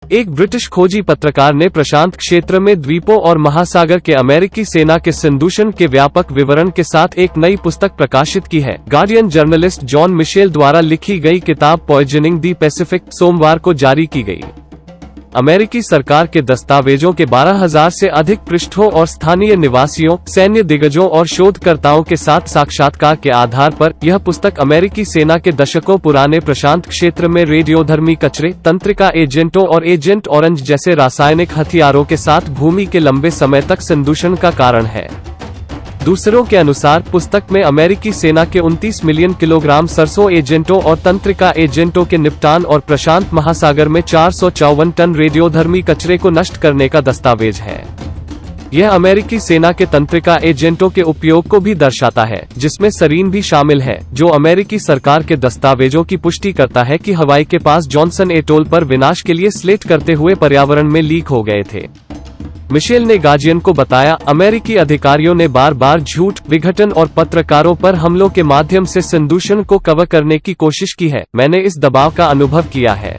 एक ब्रिटिश खोजी पत्रकार ने प्रशांत क्षेत्र में द्वीपों और महासागर के अमेरिकी सेना के संदूषण के व्यापक विवरण के साथ एक नई पुस्तक प्रकाशित की है। गार्डियन जर्नलिस्ट जॉन मिशेल द्वारा लिखी गई किताब पॉइजनिंग द पैसिफिक सोमवार को जारी की गई। अमेरिकी सरकार के दस्तावेजों के 12,000 से अधिक पृष्ठों और स्थानीय निवासियों, सैन्य दिग्गजों और शोधकर्ताओं के साथ साक्षात्कार के आधार पर यह पुस्तक अमेरिकी सेना के दशकों पुराने प्रशांत क्षेत्र में रेडियोधर्मी कचरे, तंत्रिका एजेंटों और एजेंट ऑरेंज जैसे रासायनिक हथियारों के साथ भूमि के लंबे समय तक संदूषण का कारण है। दूसरों के अनुसार पुस्तक में अमेरिकी सेना के 29 मिलियन किलोग्राम सरसों एजेंटों और तंत्रिका एजेंटों के निपटान और प्रशांत महासागर में 454 टन रेडियोधर्मी कचरे को नष्ट करने का दस्तावेज है। यह अमेरिकी सेना के तंत्रिका एजेंटों के उपयोग को भी दर्शाता है, जिसमें सरीन भी शामिल है, जो अमेरिकी सरकार के दस्तावेजों की पुष्टि करता है कि हवाई के पास जॉनसन एटोल पर विनाश के लिए स्लेट करते हुए पर्यावरण में लीक हो गए थे। मिशेल ने गार्डियन को बताया, अमेरिकी अधिकारियों ने बार बार झूठ, विघटन और पत्रकारों पर हमलों के माध्यम से संदूषण को कवर करने की कोशिश की है। मैंने इस दबाव का अनुभव किया है।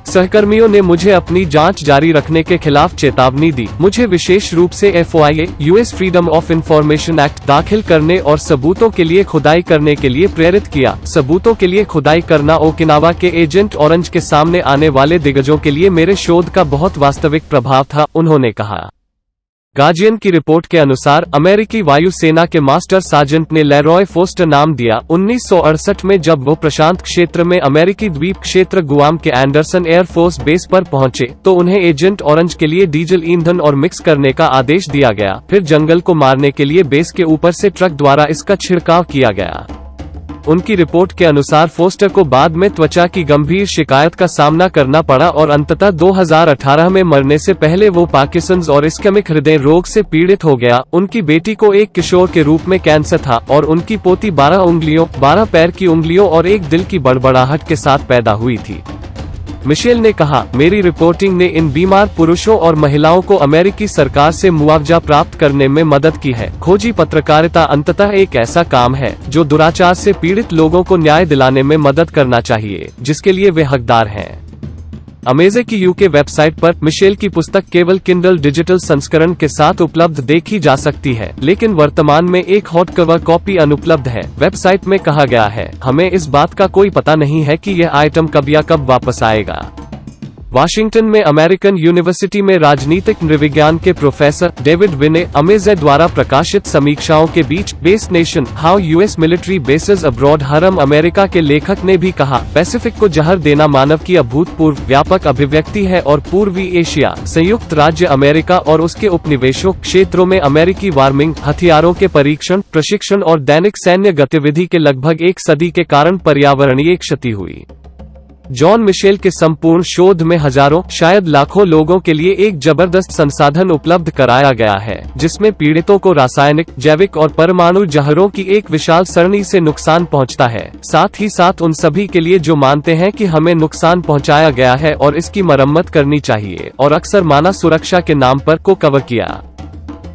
सहकर्मियों ने मुझे अपनी जांच जारी रखने के खिलाफ चेतावनी दी। मुझे विशेष रूप से FOIA, US freedom of information act दाखिल करने और सबूतों के लिए खुदाई करने के लिए प्रेरित किया। सबूतों के लिए खुदाई करना ओकिनावा के एजेंट ऑरेंज के सामने आने वाले दिग्गजों के लिए मेरे शोध का बहुत वास्तविक प्रभाव था, उन्होंने कहा। गार्डियन की रिपोर्ट के अनुसार अमेरिकी वायु सेना के मास्टर सार्जेंट ने लेरॉय फोस्टर नाम दिया 1968 में, जब वो प्रशांत क्षेत्र में अमेरिकी द्वीप क्षेत्र गुआम के एंडरसन एयरफोर्स बेस पर पहुंचे, तो उन्हें एजेंट ऑरेंज के लिए डीजल ईंधन और मिक्स करने का आदेश दिया गया। फिर जंगल को मारने के लिए बेस के ऊपर से ट्रक द्वारा इसका छिड़काव किया गया। उनकी रिपोर्ट के अनुसार फोस्टर को बाद में त्वचा की गंभीर शिकायत का सामना करना पड़ा और अंततः 2018 में मरने से पहले वो पार्किंसंस और इस्केमिक हृदय रोग से पीड़ित हो गया। उनकी बेटी को एक किशोर के रूप में कैंसर था और उनकी पोती 12 उंगलियों, 12 पैर की उंगलियों और एक दिल की बड़बड़ाहट के साथ पैदा हुई थी। मिशेल ने कहा, मेरी रिपोर्टिंग ने इन बीमार पुरुषों और महिलाओं को अमेरिकी सरकार से मुआवजा प्राप्त करने में मदद की है। खोजी पत्रकारिता अंततः एक ऐसा काम है जो दुराचार से पीड़ित लोगों को न्याय दिलाने में मदद करना चाहिए, जिसके लिए वे हकदार हैं। अमेज़न की यूके वेबसाइट पर मिशेल की पुस्तक केवल किंडल डिजिटल संस्करण के साथ उपलब्ध देखी जा सकती है, लेकिन वर्तमान में एक हॉट कवर कॉपी अनुपलब्ध है। वेबसाइट में कहा गया है, हमें इस बात का कोई पता नहीं है कि यह आइटम कब या कब वापस आएगा। वाशिंगटन में अमेरिकन यूनिवर्सिटी में राजनीतिक नृविज्ञान के प्रोफेसर डेविड विने अमेज़न द्वारा प्रकाशित समीक्षाओं के बीच base nation, how US military bases abroad harm America के लेखक ने भी कहा, पैसिफिक को जहर देना मानव की अभूतपूर्व व्यापक अभिव्यक्ति है और पूर्वी एशिया, संयुक्त राज्य अमेरिका और उसके उपनिवेशों क्षेत्रों में अमेरिकी वार्मिंग, हथियारों के परीक्षण, प्रशिक्षण और दैनिक सैन्य गतिविधि के लगभग एक सदी के कारण पर्यावरणीय क्षति हुई। जॉन मिशेल के संपूर्ण शोध में हजारों, शायद लाखों लोगों के लिए एक जबरदस्त संसाधन उपलब्ध कराया गया है, जिसमें पीड़ितों को रासायनिक, जैविक और परमाणु जहरों की एक विशाल सरणी से नुकसान पहुंचता है, साथ ही साथ उन सभी के लिए जो मानते हैं कि हमें नुकसान पहुंचाया गया है और इसकी मरम्मत करनी चाहिए और अक्सर मानव सुरक्षा के नाम पर को कवर किया।